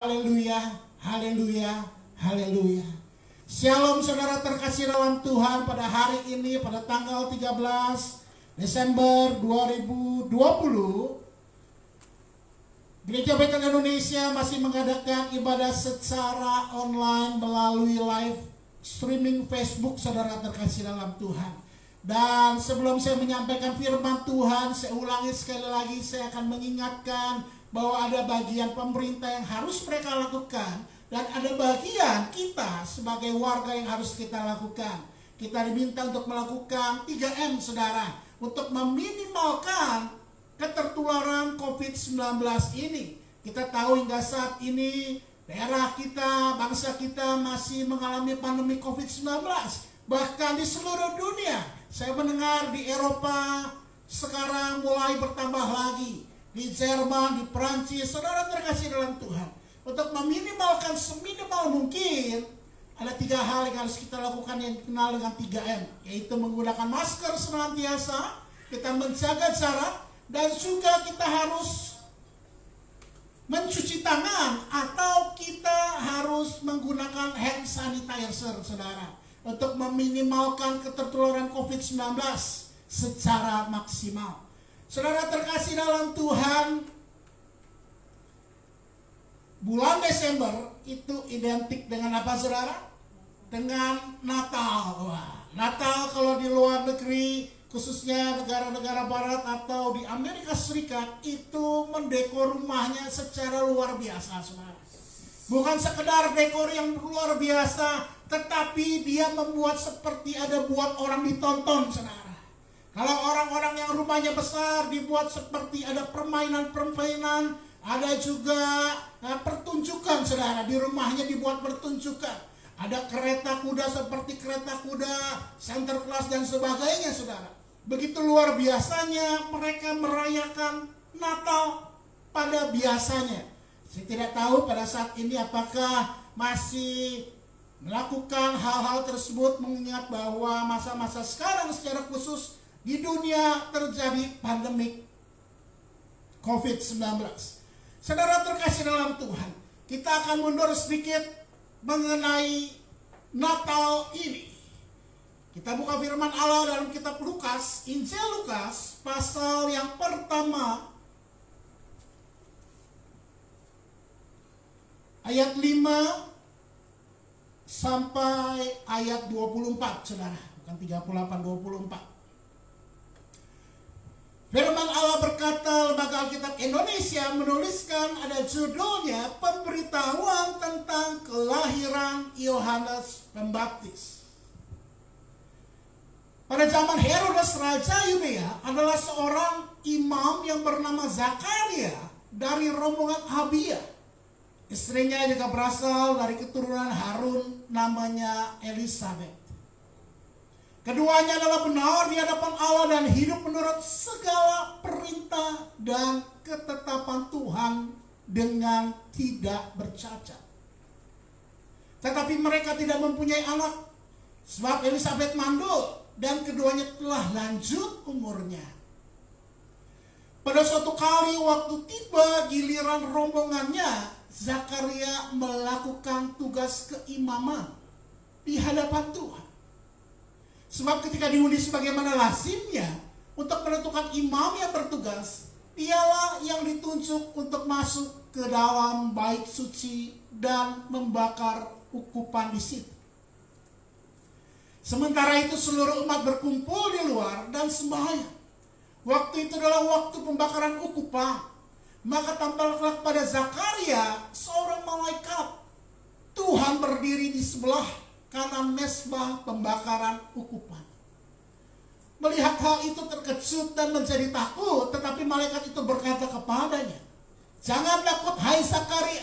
Haleluya, haleluya, haleluya. Shalom saudara terkasih dalam Tuhan, pada hari ini pada tanggal 13 Desember 2020 Gereja Betel Indonesia masih mengadakan ibadah secara online melalui live streaming Facebook saudara terkasih dalam Tuhan. Dan sebelum saya menyampaikan firman Tuhan, saya ulangi sekali lagi, saya akan mengingatkan bahwa ada bagian pemerintah yang harus mereka lakukan dan ada bagian kita sebagai warga yang harus kita lakukan. Kita diminta untuk melakukan 3M saudara, untuk meminimalkan ketertularan COVID-19 ini. Kita tahu hingga saat ini daerah kita, bangsa kita masih mengalami pandemi COVID-19. Bahkan di seluruh dunia, saya mendengar di Eropa sekarang mulai bertambah lagi. Di Jerman, di Perancis, saudara terkasih dalam Tuhan. Untuk meminimalkan seminimal mungkin, ada 3 hal yang harus kita lakukan yang dikenal dengan 3M. Yaitu menggunakan masker senantiasa, kita menjaga jarak, dan juga kita harus mencuci tangan atau kita harus menggunakan hand sanitizer saudara. Untuk meminimalkan ketertulan COVID-19 secara maksimal. Saudara terkasih dalam Tuhan, bulan Desember itu identik dengan apa saudara? Dengan Natal. Wah, Natal kalau di luar negeri, khususnya negara-negara barat atau di Amerika Serikat, itu mendekor rumahnya secara luar biasa saudara. Bukan sekedar dekor yang luar biasa, tetapi dia membuat seperti ada buat orang ditonton saudara. Kalau orang-orang yang rumahnya besar dibuat seperti ada permainan-permainan, ada juga pertunjukan saudara, di rumahnya dibuat pertunjukan. Ada kereta kuda seperti kereta kuda, Sinterklas dan sebagainya saudara. Begitu luar biasanya mereka merayakan Natal pada biasanya. Saya tidak tahu pada saat ini apakah masih melakukan hal-hal tersebut, mengingat bahwa masa-masa sekarang secara khusus di dunia terjadi pandemik COVID-19. Saudara terkasih dalam Tuhan, kita akan mundur sedikit mengenai Natal ini. Kita buka firman Allah dalam kitab Lukas, Injil Lukas, pasal yang pertama, ayat 5 sampai ayat 24 saudara, bukan 38, 24. Firman Allah berkata, Lembaga Alkitab Indonesia menuliskan, ada judulnya Pemberitahuan tentang Kelahiran Yohanes Pembaptis. Pada zaman Herodes Raja Yudea adalah seorang imam yang bernama Zakaria dari rombongan Abia. Istrinya juga berasal dari keturunan Harun, namanya Elisabeth. Keduanya adalah benar di hadapan Allah dan hidup menurut segala perintah dan ketetapan Tuhan dengan tidak bercacat. Tetapi mereka tidak mempunyai anak, sebab Elisabeth mandul dan keduanya telah lanjut umurnya. Pada suatu kali waktu tiba giliran rombongannya, Zakaria melakukan tugas keimaman di hadapan Tuhan. Sebab ketika diundi sebagaimana lazimnya untuk menentukan imam yang bertugas, dialah yang ditunjuk untuk masuk ke dalam bait suci dan membakar ukupan di situ. Sementara itu seluruh umat berkumpul di luar dan sembahyang. Waktu itu adalah waktu pembakaran ukupan. Maka tampaklah pada Zakaria seorang malaikat Tuhan berdiri di sebelah kanan mezbah pembakaran ukupan. Melihat hal itu terkejut dan menjadi takut, tetapi malaikat itu berkata kepadanya, "Jangan takut hai Zakaria,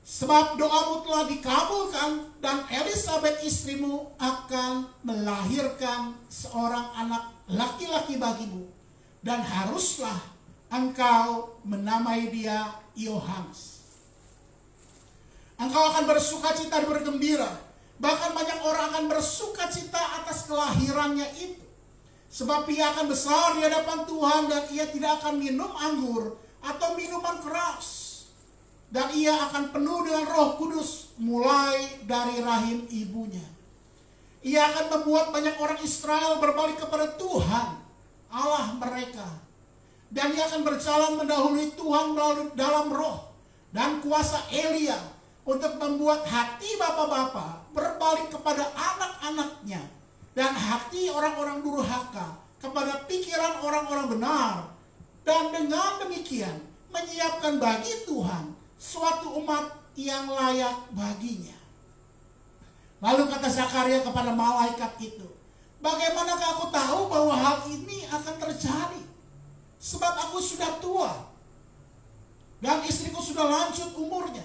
sebab doamu telah dikabulkan dan Elisabeth istrimu akan melahirkan seorang anak laki-laki bagimu, dan haruslah engkau menamai dia Yohanes. Engkau akan bersukacita dan bergembira, bahkan banyak orang akan bersukacita atas kelahirannya itu. Sebab ia akan besar di hadapan Tuhan dan ia tidak akan minum anggur atau minuman keras. dan ia akan penuh dengan Roh Kudus mulai dari rahim ibunya. Ia akan membuat banyak orang Israel berbalik kepada Tuhan Allah mereka, dan ia akan berjalan mendahului Tuhan melalui dalam roh dan kuasa Elia untuk membuat hati bapak-bapak berbalik kepada anak-anaknya dan hati orang-orang durhaka kepada pikiran orang-orang benar, dan dengan demikian menyiapkan bagi Tuhan suatu umat yang layak baginya. Lalu kata Zakaria kepada malaikat itu, bagaimanakah aku tahu bahwa hal ini akan terjadi? Sebab aku sudah tua dan istriku sudah lanjut umurnya.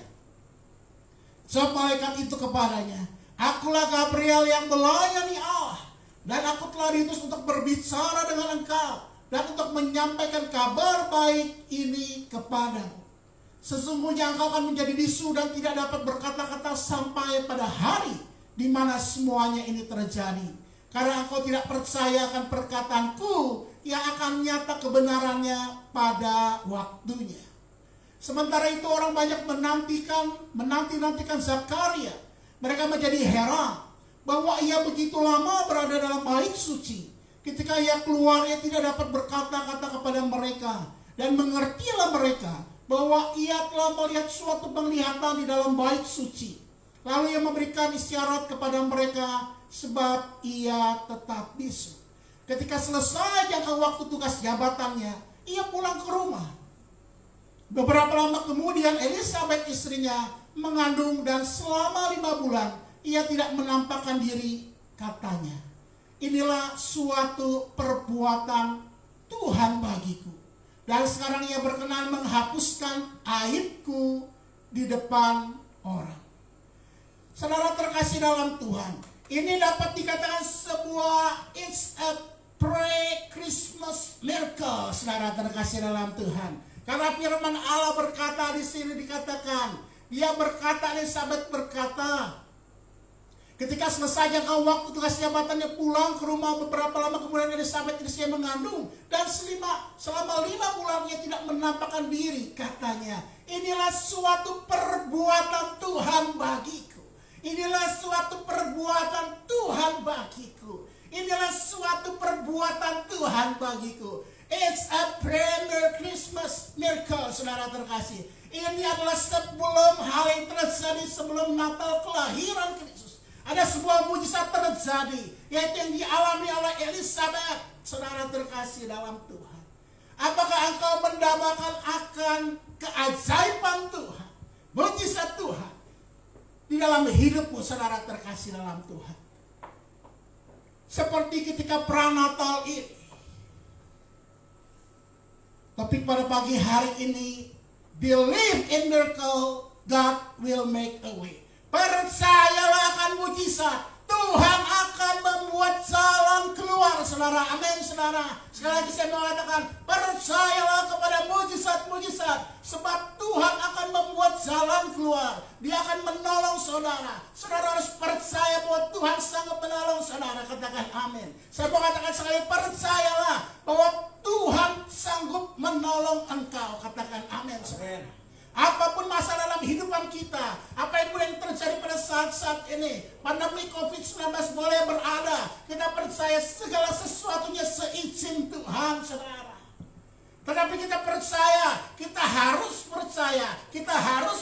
Jawab malaikat itu kepadanya, akulah Gabriel yang melayani Allah, dan aku telah diutus untuk berbicara dengan engkau dan untuk menyampaikan kabar baik ini kepadamu. Sesungguhnya engkau akan menjadi bisu dan tidak dapat berkata-kata sampai pada hari di mana semuanya ini terjadi, karena engkau tidak percaya akan perkataanku yang akan nyata kebenarannya pada waktunya. Sementara itu orang banyak menanti-nantikan Zakaria. Mereka menjadi heran bahwa ia begitu lama berada dalam bait suci. Ketika ia keluar, ia tidak dapat berkata-kata kepada mereka, dan mengertilah mereka bahwa ia telah melihat suatu penglihatan di dalam bait suci. Lalu ia memberikan isyarat kepada mereka sebab ia tetap bisu. Ketika selesai jangka waktu tugas jabatannya, ia pulang ke rumah. Beberapa lama kemudian Elisabeth istrinya mengandung, dan selama 5 bulan ia tidak menampakkan diri, katanya. Inilah suatu perbuatan Tuhan bagiku, dan sekarang ia berkenan menghapuskan aibku di depan orang. Saudara terkasih dalam Tuhan, ini dapat dikatakan sebuah it's a pre-Christmas miracle, saudara terkasih dalam Tuhan. Karena firman Allah berkata di sini, dikatakan, dia berkata, Elisabeth berkata, ketika selesai jangka waktu tugas jabatannya pulang ke rumah, beberapa lama kemudian Elisabeth istrinya mengandung, dan selama 5 bulan ia tidak menampakkan diri, katanya. Inilah suatu perbuatan Tuhan bagiku. Inilah suatu perbuatan Tuhan bagiku. Inilah suatu perbuatan Tuhan bagiku. It's a premier Christmas miracle, saudara terkasih. Ini adalah sebelum hal yang terjadi, sebelum Natal kelahiran Kristus. Ada sebuah mujizat terjadi, yaitu yang dialami oleh Elisabeth, saudara terkasih dalam Tuhan. Apakah engkau mendambakan akan keajaiban Tuhan, mujizat Tuhan di dalam hidupmu, saudara terkasih dalam Tuhan? Seperti ketika pranatal ini. Tapi pada pagi hari ini, believe in miracle, God will make a way. Percayalah akan mujizat, Tuhan akan membuat jalan keluar, saudara. Amin, saudara. Sekali lagi saya mengatakan, percayalah kepada mujizat-mujizat, sebab Tuhan akan membuat jalan keluar. Dia akan menolong saudara. Saudara harus percaya bahwa Tuhan sanggup menolong saudara. Katakan amin. Saya mengatakan sekali, percayalah bahwa Tuhan sanggup menolong engkau. Katakan amin, saudara. Apapun masalah dalam kehidupan kita, apapun yang terjadi pada saat-saat ini, pandemi COVID-19 boleh berada, kita percaya segala sesuatunya seizin Tuhan, saudara. Tetapi kita percaya, kita harus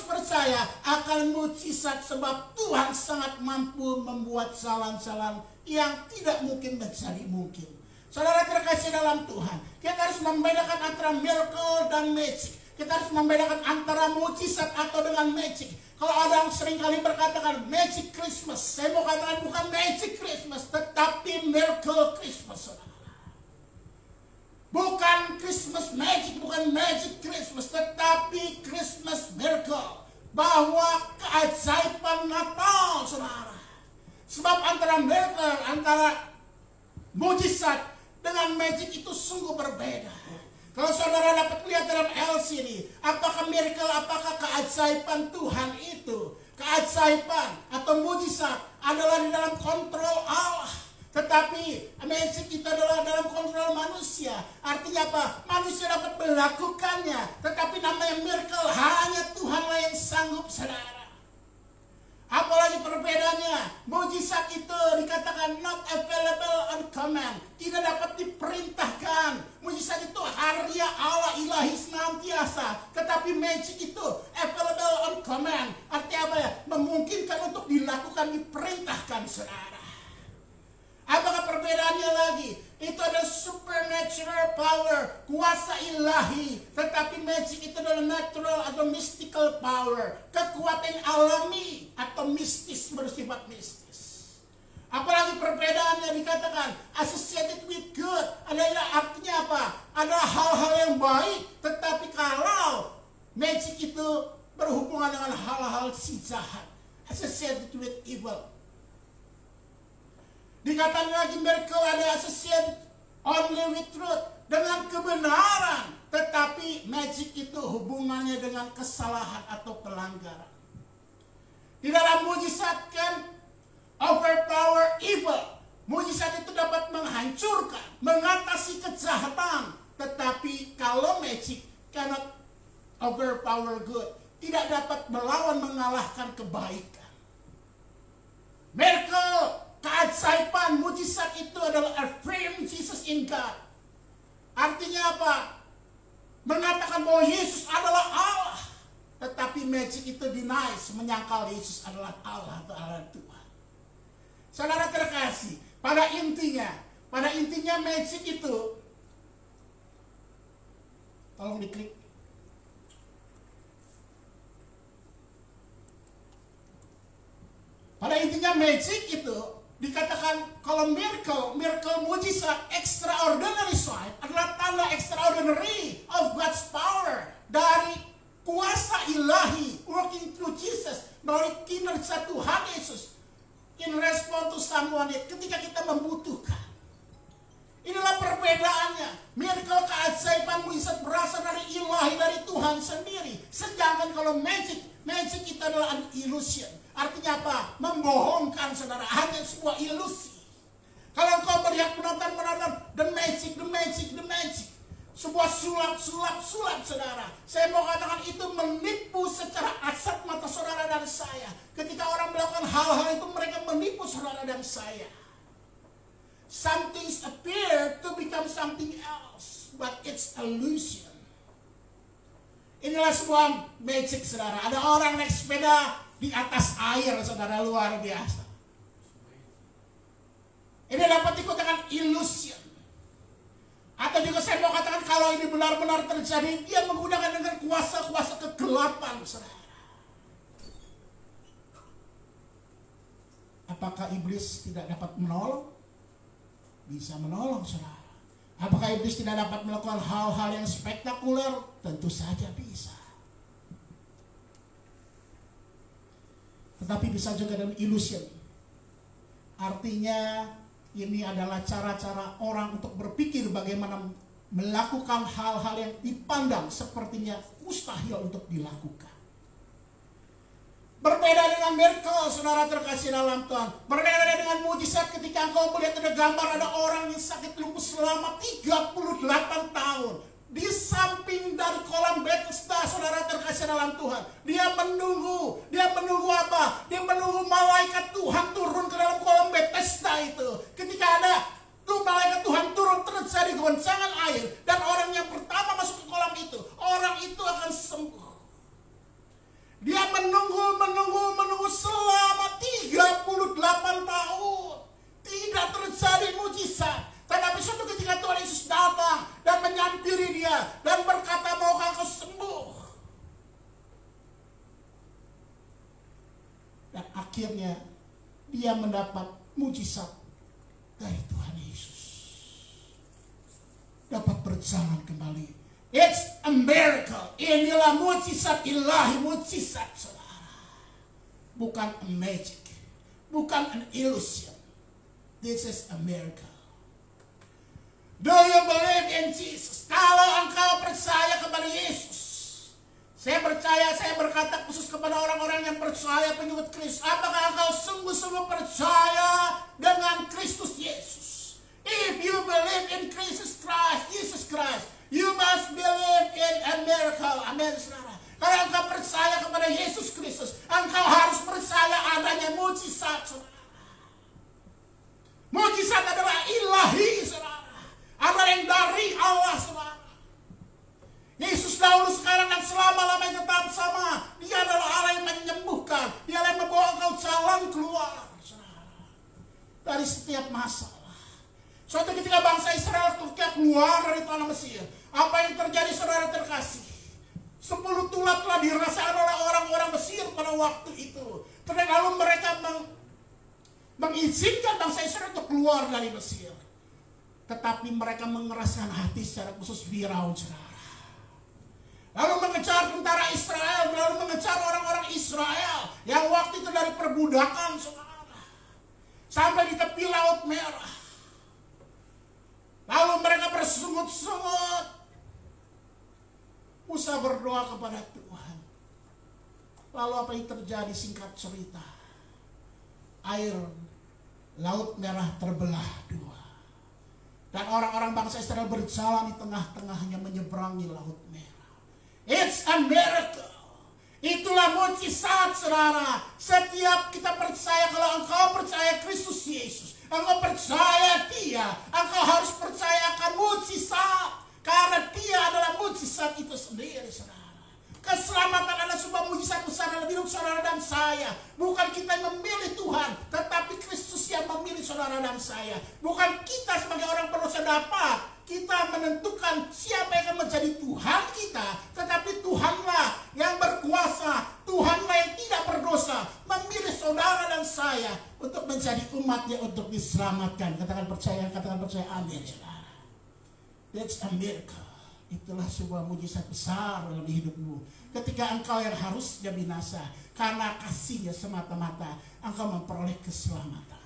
percaya akan mujizat, sebab Tuhan sangat mampu membuat jalan-jalan yang tidak mungkin menjadi mungkin. Saudara terkasih dalam Tuhan, kita harus membedakan antara miracle dan magic. Kita harus membedakan antara mujizat atau dengan magic. Kalau ada yang seringkali berkatakan magic Christmas, saya mau katakan bukan magic Christmas, tetapi miracle Christmas. Bukan Christmas magic, bukan magic Christmas, tetapi Christmas miracle. Bahwa keajaiban Natal, saudara. Sebab antara miracle, antara mujizat dengan magic itu sungguh berbeda. Kalau saudara dapat lihat dalam LCD, apakah miracle, apakah keajaiban Tuhan itu, keajaiban atau mujizat adalah di dalam kontrol Allah. Tetapi magic itu adalah dalam kontrol manusia. Artinya apa? Manusia dapat melakukannya. Tetapi namanya miracle hanya Tuhanlah yang sanggup, saudara. Apalagi perbedaannya, mujizat itu dikatakan not available on command, tidak dapat diperintahkan. Mujizat itu karya Allah ilahi senantiasa, tetapi magic itu available on command. Artinya apa ya? Memungkinkan untuk dilakukan, diperintahkan, saudara. Apakah perbedaannya lagi? Itu adalah supernatural power, kuasa ilahi. Tetapi magic itu adalah natural atau mystical power, kekuatan alami atau mistis, bersifat mistis. Apalagi perbedaannya dikatakan associated with good, adalah artinya apa? Ada hal-hal yang baik, tetapi kalau magic itu berhubungan dengan hal-hal si jahat, associated with evil. Dikatakan lagi miracle ada associated only with truth, dengan kebenaran. Tetapi magic itu hubungannya dengan kesalahan atau pelanggaran. Di dalam mujizat kan overpower evil. Mujizat itu dapat menghancurkan, mengatasi kejahatan. Tetapi kalau magic cannot overpower good, tidak dapat melawan, mengalahkan kebaikan. Miracle, keajaiban, mujizat itu adalah affirm Jesus in God. Artinya apa? Mengatakan bahwa Yesus adalah Allah. Tetapi magic itu denies, menyangkal Yesus adalah Allah atau Allah Tuhan. Saudara terkasih, pada intinya magic itu, tolong diklik. Pada intinya magic itu dikatakan kalau miracle mujizat, extraordinary sign adalah tanda extraordinary of God's power, dari kuasa ilahi working through Jesus, dari kinerja Tuhan Yesus in response to someone ketika kita membutuhkan. Inilah perbedaannya. Miracle, keajaiban, mujizat berasal dari ilahi, dari Tuhan sendiri. Sedangkan kalau magic itu adalah an illusion. Artinya apa? Membohongkan, saudara. Hanya sebuah ilusi. Kalau kau melihat menonton the magic. Sebuah sulap, saudara. Saya mau katakan itu menipu secara asat mata saudara dan saya. Ketika orang melakukan hal-hal itu, mereka menipu saudara dan saya. Some things appear to become something else, but it's illusion. Inilah sebuah magic, saudara. Ada orang naik sepeda di atas air, saudara, luar biasa. Ini dapat dikatakan illusion. Atau juga saya mau katakan kalau ini benar-benar terjadi, dia menggunakan dengan kuasa-kuasa kegelapan, saudara. Apakah iblis tidak dapat menolong? Bisa menolong, saudara. Apakah iblis tidak dapat melakukan hal-hal yang spektakuler? Tentu saja bisa. Tetapi bisa juga dengan illusion. Artinya ini adalah cara-cara orang untuk berpikir bagaimana melakukan hal-hal yang dipandang sepertinya mustahil untuk dilakukan. Berbeda dengan miracle, saudara terkasih dalam Tuhan. Berbeda dengan mujizat ketika engkau melihat ada gambar ada orang yang sakit lumpuh selama 38 tahun. Di samping dari kolam Bethesda, saudara terkasih dalam Tuhan. Dia menunggu apa? Dia menunggu malaikat Tuhan turun ke dalam kolam Bethesda itu. Ketika ada tuh malaikat Tuhan turun, terjadi goncangan air. Dan orang yang pertama masuk ke kolam itu, orang itu akan sembuh. Dia menunggu selama 38 tahun. Tidak terjadi mujizat. Tetapi suatu ketika Tuhan Yesus datang dan menyampiri dia dan berkata, maukah kau sembuh? Dan akhirnya dia mendapat mujizat dari Tuhan Yesus. Dapat berjalan kembali. It's a miracle. Inilah mujizat ilahi, mujizat, saudara. Bukan a magic. Bukan an illusion. This is a miracle. Do you believe in Jesus? Kalau engkau percaya kepada Yesus, saya percaya, saya berkata khusus kepada kepada orang-orang yang percaya pengikut Kristus. Apakah engkau sungguh-sungguh percaya dengan Kristus Yesus? If you believe in Jesus Christ, you must believe in a miracle. Amin, saudara. Kalau engkau percaya kepada Yesus Kristus, engkau harus percaya adanya mujizat, saudara. Mujizat adalah ilahi, saudara. Adalah yang dari Allah, saudara. Yesus dahulu, sekarang, dan selama-lamanya tetap sama. Dia adalah Allah yang menyembuhkan. Dia yang membawa engkau jalan keluar, saudara, dari setiap masalah. Suatu ketika bangsa Israel keluar dari tanah Mesir, apa yang terjadi, saudara terkasih? 10 tulah telah dirasakan oleh orang-orang Mesir pada waktu itu. Lalu mereka mengizinkan bangsa Israel untuk keluar dari Mesir. Tetapi mereka mengeraskan hati secara khusus Firaun, saudara. Lalu mengejar tentara Israel, lalu mengejar orang-orang Israel yang waktu itu dari perbudakan, saudara, sampai di tepi Laut Merah. Lalu mereka bersungut-sungut, Musa berdoa kepada Tuhan. Lalu apa yang terjadi, singkat cerita, air Laut Merah terbelah dua. Dan orang-orang bangsa Israel berjalan di tengah-tengahnya menyeberangi Laut Merah. It's a miracle. Itulah mujizat, saudara. Setiap kita percaya, kalau engkau percaya Kristus Yesus, engkau percaya Dia, engkau harus percaya akan mujizat. Karena Dia adalah mujizat itu sendiri, saudara. Keselamatan adalah sebuah mujizat besar dalam hidup saudara dan saya. Bukan kita yang memilih Tuhan, tetapi Kristus yang memilih saudara dan saya. Bukan kita sebagai orang berdosa dapat kita menentukan siapa yang akan menjadi Tuhan kita, tetapi Tuhanlah yang berkuasa, Tuhanlah yang tidak berdosa memilih saudara dan saya untuk menjadi umat-Nya, untuk diselamatkan. Katakan percaya, amin, saudara. That's a miracle. Itulah sebuah mujizat besar dalam hidupmu. Ketika engkau yang harusnya binasa, karena kasih-Nya semata-mata engkau memperoleh keselamatan.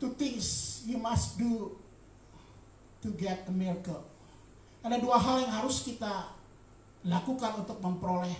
Two things you must do to get a miracle. Ada dua hal yang harus kita lakukan untuk memperoleh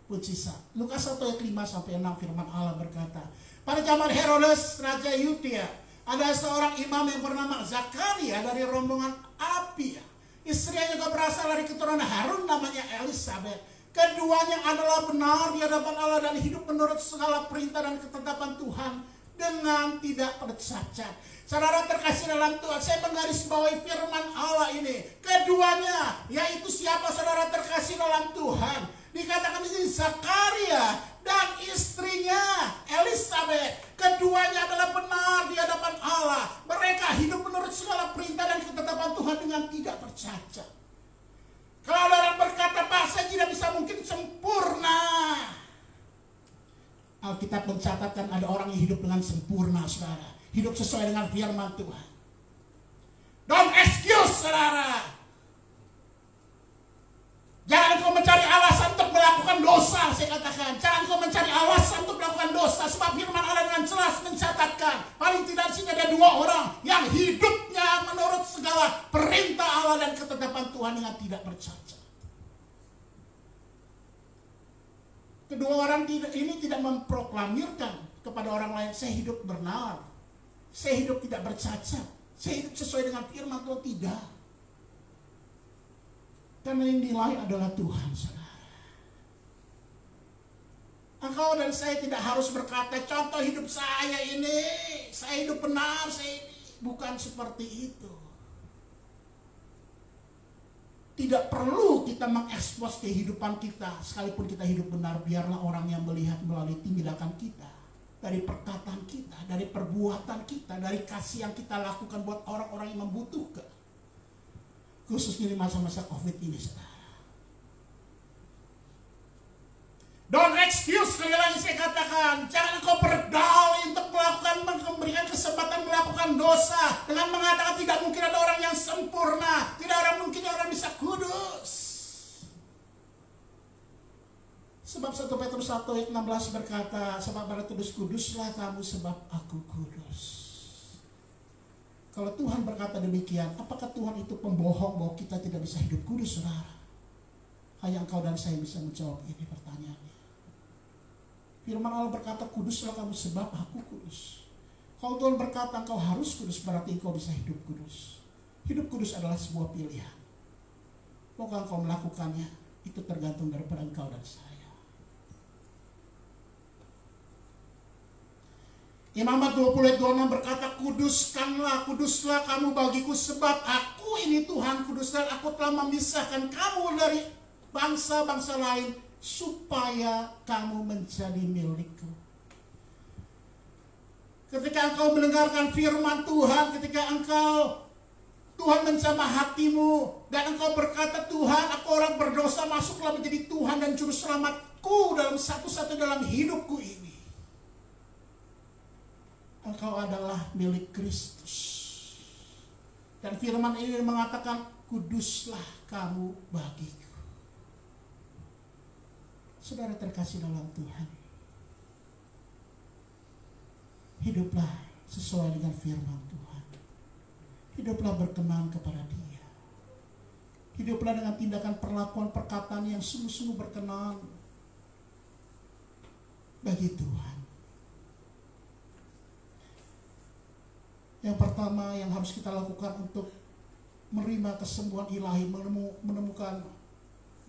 mujizat. Lukas 1 ayat 5-6 firman Allah berkata, pada zaman Herodes Raja Yudea, ada seorang imam yang bernama Zakaria dari rombongan Abia. Istrinya juga berasal dari keturunan Harun, namanya Elisabeth. Keduanya adalah benar di hadapan Allah dan hidup menurut segala perintah dan ketetapan Tuhan dengan tidak bercacat. Saudara terkasih dalam Tuhan, saya menggarisbawahi firman Allah ini. Keduanya, yaitu siapa, saudara terkasih dalam Tuhan? Dikatakan di sini Zakaria dan istrinya Elisabeth. Keduanya adalah benar di hadapan Allah. Mereka hidup menurut segala perintah dan ketetapan Tuhan dengan tidak bercacat. Kalau orang berkata, Pak, saya tidak bisa mungkin sempurna. Alkitab mencatatkan ada orang yang hidup dengan sempurna, saudara. Hidup sesuai dengan firman Tuhan. Don't excuse, saudara. Jangan kau mencari alasan untuk melakukan dosa, saya katakan. Jangan kau mencari alasan untuk melakukan dosa. Sebab firman Allah dengan jelas mencatatkan, paling tidak di sini ada dua orang yang hidupnya menurut segala perintah Allah dan ketetapan Tuhan dengan tidak bercacat. Kedua orang ini tidak memproklamirkan kepada orang lain, saya hidup benar, saya hidup tidak bercacat, saya hidup sesuai dengan firman Tuhan. Tidak. Karena yang dinilai adalah Tuhan, saudara. Engkau dan saya tidak harus berkata, contoh hidup saya ini, saya hidup benar, saya ini. Bukan seperti itu. Tidak perlu kita mengekspos kehidupan kita, sekalipun kita hidup benar. Biarlah orang yang melihat melalui tindakan kita, dari perkataan kita, dari perbuatan kita, dari kasih yang kita lakukan buat orang-orang yang membutuhkan. Khususnya di masa-masa COVID ini, saudara. Don't excuse, sekali lagi saya katakan. Jangan kau berdalih untuk memberikan kesempatan melakukan dosa dengan mengatakan tidak mungkin ada orang yang sempurna, tidak ada mungkin orang bisa kudus. Sebab 1 Petrus 1 ayat 16 berkata, sebab pada tulis kuduslah kamu sebab aku kudus. Kalau Tuhan berkata demikian, apakah Tuhan itu pembohong bahwa kita tidak bisa hidup kudus, saudara? Hanya engkau dan saya bisa menjawab ini pertanyaannya. Firman Allah berkata, kuduslah kamu sebab aku kudus. Kalau Tuhan berkata engkau harus kudus, berarti engkau bisa hidup kudus. Hidup kudus adalah sebuah pilihan. Maukah engkau melakukannya? Itu tergantung daripada engkau dan saya. Imamat 20:26 berkata, kuduslah kamu bagiku sebab aku ini Tuhan kudus dan aku telah memisahkan kamu dari bangsa-bangsa lain supaya kamu menjadi milikku. Ketika engkau mendengarkan firman Tuhan, ketika Tuhan menjamah hatimu dan engkau berkata, Tuhan, aku orang berdosa, masuklah menjadi Tuhan dan juru selamatku dalam satu-satu dalam hidupku ini. Engkau adalah milik Kristus. Dan firman ini mengatakan, kuduslah kamu bagiku. Saudara terkasih dalam Tuhan, hiduplah sesuai dengan firman Tuhan. Hiduplah berkenan kepada Dia. Hiduplah dengan tindakan, perlakuan, perkataan yang sungguh-sungguh berkenan bagi Tuhan. Yang pertama yang harus kita lakukan untuk menerima kesembuhan ilahi,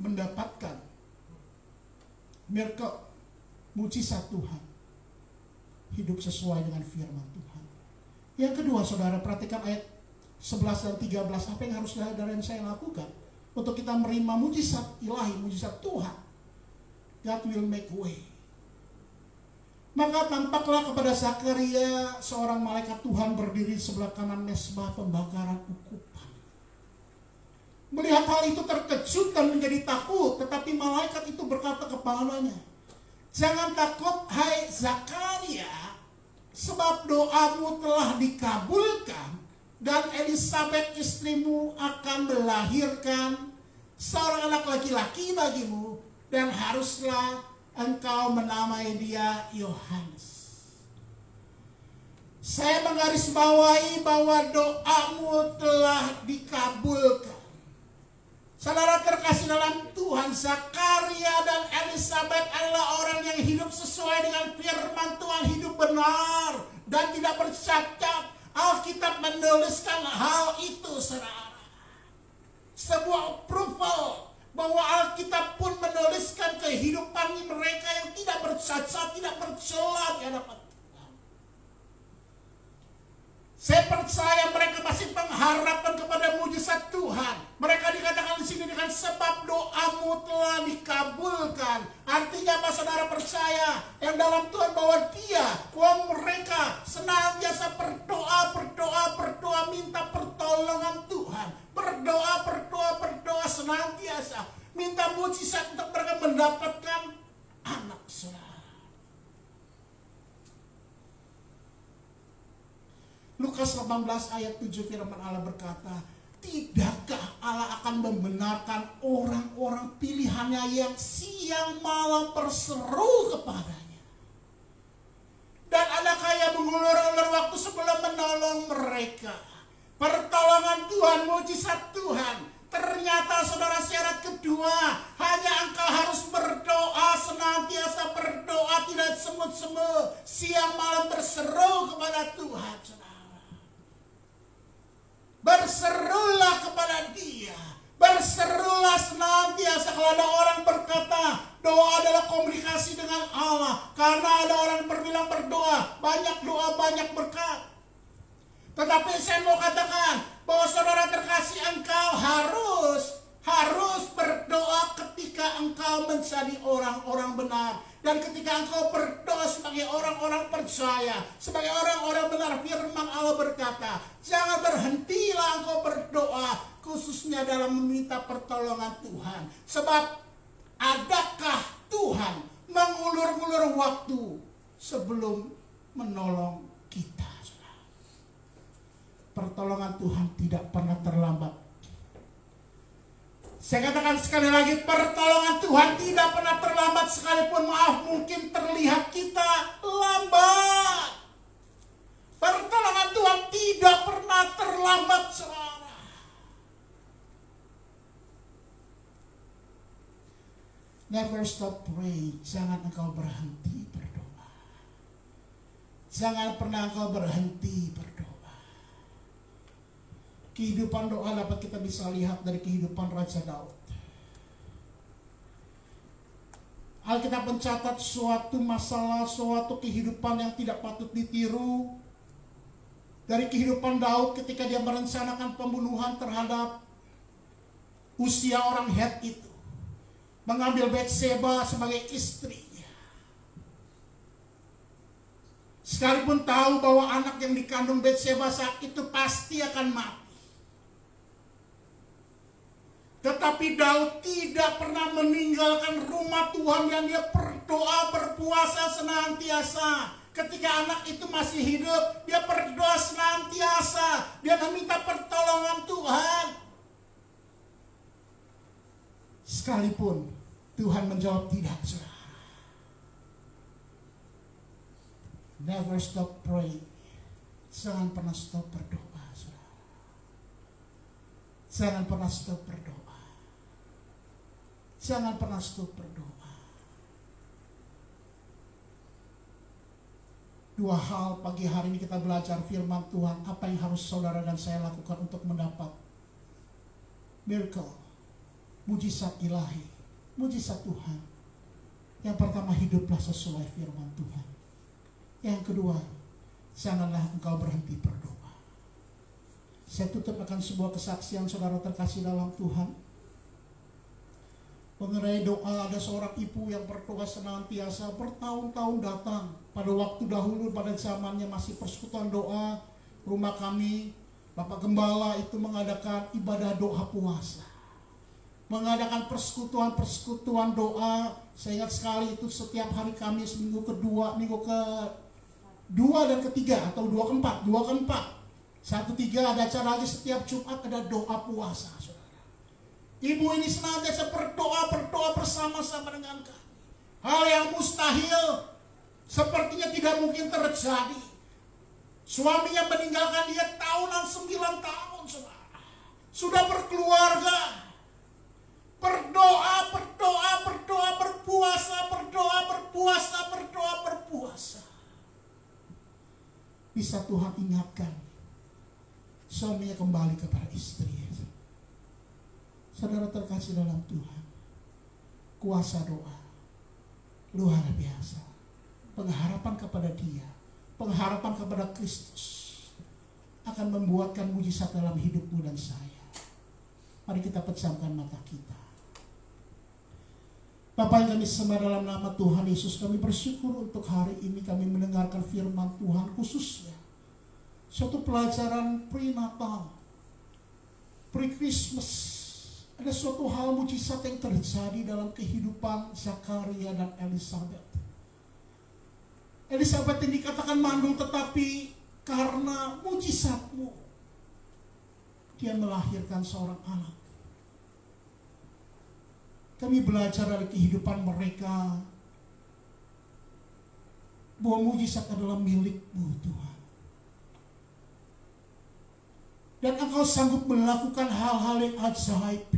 mendapatkan miracle, mujizat Tuhan, hidup sesuai dengan firman Tuhan. Yang kedua, saudara, perhatikan ayat 11 dan 13, apa yang harus saya lakukan untuk kita menerima mujizat ilahi, mujizat Tuhan. God will make way. Maka tampaklah kepada Zakaria seorang malaikat Tuhan berdiri di sebelah kanan mezbah pembakaran ukupan. Melihat hal itu terkejut dan menjadi takut, tetapi malaikat itu berkata kepadanya, jangan takut hai Zakaria, sebab doamu telah dikabulkan dan Elisabet istrimu akan melahirkan seorang anak laki-laki bagimu dan haruslah engkau menamai dia Yohanes. Saya menggarisbawahi bahwa doamu telah dikabulkan. Saudara terkasih dalam Tuhan, Zakaria dan Elisabet adalah orang yang hidup sesuai dengan firman Tuhan, hidup benar dan tidak bercacat. Alkitab menuliskan hal itu, saudara. Sebuah approval bahwa Alkitab pun menuliskan kehidupan mereka yang tidak bercacat, tidak bercela di hadapan Tuhan. Saya percaya mereka masih mengharapkan kepada mujizat Tuhan. Mereka dikatakan di sini dengan sebab doamu telah dikabulkan. Artinya apa, saudara percaya yang dalam Tuhan bahwa mereka senantiasa berdoa, minta pertolongan Tuhan. Berdoa senantiasa minta mujizat untuk mereka mendapatkan anak, saudara. Lukas 18 ayat 7 firman Allah berkata, tidakkah Allah akan membenarkan orang-orang pilihannya yang siang malam berseru kepadanya? Dan adakah yang mengulur-ulur waktu sebelum menolong mereka? Pertolongan Tuhan, mujizat Tuhan. Ternyata saudara, syarat kedua, hanya engkau harus berdoa, senantiasa berdoa, tidak semut-semut, siang malam berseru kepada Tuhan, saudara. Berserulah kepada Dia, berserulah senantiasa. Kalau ada orang berkata doa adalah komunikasi dengan Allah, karena ada orang berbilang berdoa, banyak doa, banyak berkat. Tetapi saya mau katakan bahwa saudara terkasih, engkau harus berdoa ketika engkau menjadi orang-orang benar. Dan ketika engkau berdoa sebagai orang-orang percaya, sebagai orang-orang benar, firman Allah berkata, jangan berhentilah engkau berdoa, khususnya dalam meminta pertolongan Tuhan. Sebab adakah Tuhan mengulur-ulur waktu sebelum menolong kita? Pertolongan Tuhan tidak pernah terlambat. Saya katakan sekali lagi, pertolongan Tuhan tidak pernah terlambat, sekalipun maaf mungkin terlihat kita lambat. Pertolongan Tuhan tidak pernah terlambat, saudara. Never stop praying. Jangan engkau berhenti berdoa. Jangan pernah engkau berhenti berdoa. Kehidupan doa dapat kita bisa lihat dari kehidupan Raja Daud. Alkitab mencatat suatu masalah, suatu kehidupan yang tidak patut ditiru dari kehidupan Daud ketika dia merencanakan pembunuhan terhadap Usia orang Het itu, mengambil Batseba sebagai istrinya. Sekalipun tahu bahwa anak yang dikandung Batseba saat itu pasti akan mati. Tetapi Daud tidak pernah meninggalkan rumah Tuhan yang dia berdoa, berpuasa senantiasa. Ketika anak itu masih hidup, dia berdoa senantiasa. Dia meminta pertolongan Tuhan. Sekalipun Tuhan menjawab tidak, saudara. Never stop praying. Jangan pernah stop berdoa, saudara. Jangan pernah stop berdoa. Jangan pernah stop berdoa. Dua hal pagi hari ini kita belajar firman Tuhan. Apa yang harus saudara dan saya lakukan untuk mendapat miracle, mujizat ilahi, mujizat Tuhan. Yang pertama, hiduplah sesuai firman Tuhan. Yang kedua, janganlah engkau berhenti berdoa. Saya tutup akan sebuah kesaksian saudara terkasih dalam Tuhan. Mengenai doa, ada seorang ibu yang berdoa senantiasa bertahun-tahun datang. Pada waktu dahulu, pada zamannya masih persekutuan doa, rumah kami, Bapak Gembala itu mengadakan ibadah doa puasa. Mengadakan persekutuan doa. Saya ingat sekali itu setiap hari Kamis, minggu kedua dan ketiga, atau dua keempat. 1-3 ada acara lagi, setiap Jumat ada doa puasa. Ibu ini senantiasa berdoa bersama-sama dengan kami. Hal yang mustahil sepertinya tidak mungkin terjadi. Suaminya meninggalkan dia tahunan 9 tahun, saudara. Sudah berkeluarga. Berpuasa. Bisa Tuhan ingatkan, suaminya kembali kepada istrinya. Saudara terkasih dalam Tuhan, kuasa doa luar biasa. Pengharapan kepada Dia, pengharapan kepada Kristus akan membuatkan mujizat dalam hidupmu dan saya. Mari kita pejamkan mata kita. Bapa yang kami sembah dalam nama Tuhan Yesus, kami bersyukur untuk hari ini kami mendengarkan firman Tuhan, khususnya suatu pelajaran pre-Natal, pre-Christmas. Ada suatu hal mujizat yang terjadi dalam kehidupan Zakaria dan Elizabeth. Elizabeth yang dikatakan mandul, tetapi karena mujizatmu dia melahirkan seorang anak. Kami belajar dari kehidupan mereka bahwa mujizat adalah milikmu Tuhan. Dan Engkau sanggup melakukan hal-hal yang ajaib.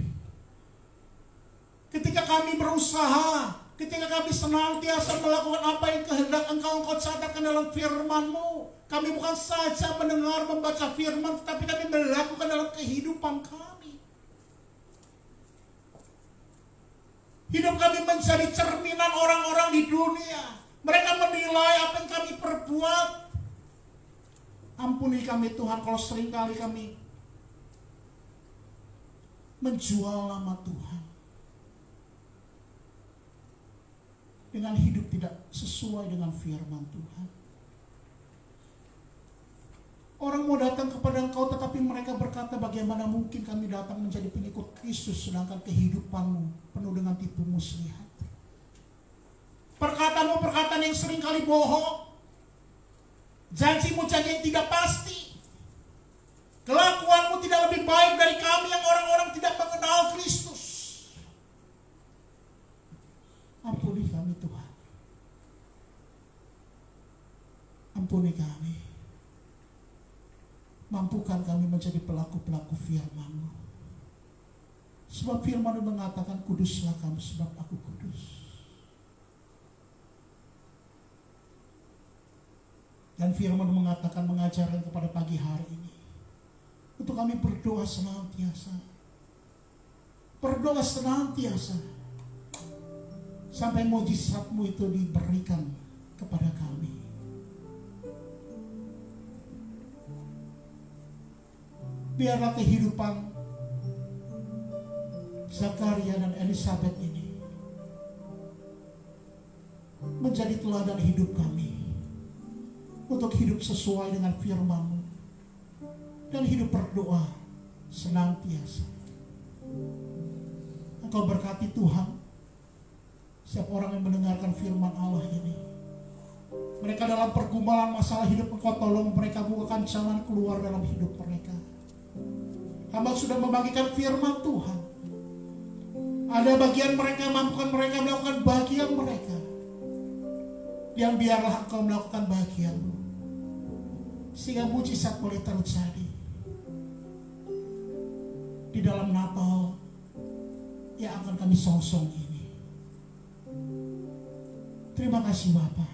Ketika kami berusaha, ketika kami senantiasa melakukan apa yang kehendak Engkau catatkan dalam firman-Mu. Kami bukan saja mendengar, membaca firman, tetapi kami melakukan dalam kehidupan kami. Hidup kami menjadi cerminan orang-orang di dunia. Mereka menilai apa yang kami perbuat. Ampuni kami Tuhan kalau seringkali kami menjual nama Tuhan dengan hidup tidak sesuai dengan firman Tuhan. Orang mau datang kepada Engkau, tetapi mereka berkata, bagaimana mungkin kami datang menjadi pengikut Kristus sedangkan kehidupanmu penuh dengan tipu muslihat. Perkataanmu perkataan yang seringkali bohong. Janjimu janji yang tidak pasti. Kelakuanmu tidak lebih baik dari kami yang orang-orang tidak mengenal Kristus. Ampuni kami Tuhan. Ampuni kami. Mampukan kami menjadi pelaku-pelaku firman-Mu. Sebab firman mengatakan, kuduslah kamu sebab aku kudus. Dan firman mengatakan, mengajarkan kepada pagi hari ini, untuk kami berdoa senantiasa. Berdoa senantiasa. Sampai mujizat-Mu itu diberikan kepada kami. Biarlah kehidupan Zakaria dan Elizabeth ini menjadi teladan hidup kami. Untuk hidup sesuai dengan firman-Mu. Dan hidup berdoa senantiasa. Engkau berkati Tuhan setiap orang yang mendengarkan firman Allah ini. Mereka dalam pergumulan masalah hidup, Engkau tolong mereka, bukakan jalan keluar dalam hidup mereka. Hamba sudah membagikan firman Tuhan. Ada bagian mereka, mampukan mereka melakukan bagian mereka. Dan biarlah Engkau melakukan bagian-Mu, sehingga mujizat boleh terjadi di dalam Natal yang akan kami songsong ini. Terima kasih Bapa.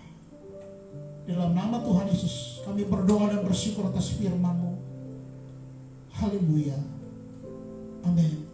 Dalam nama Tuhan Yesus kami berdoa dan bersyukur atas firman-Mu. Haleluya. Amin.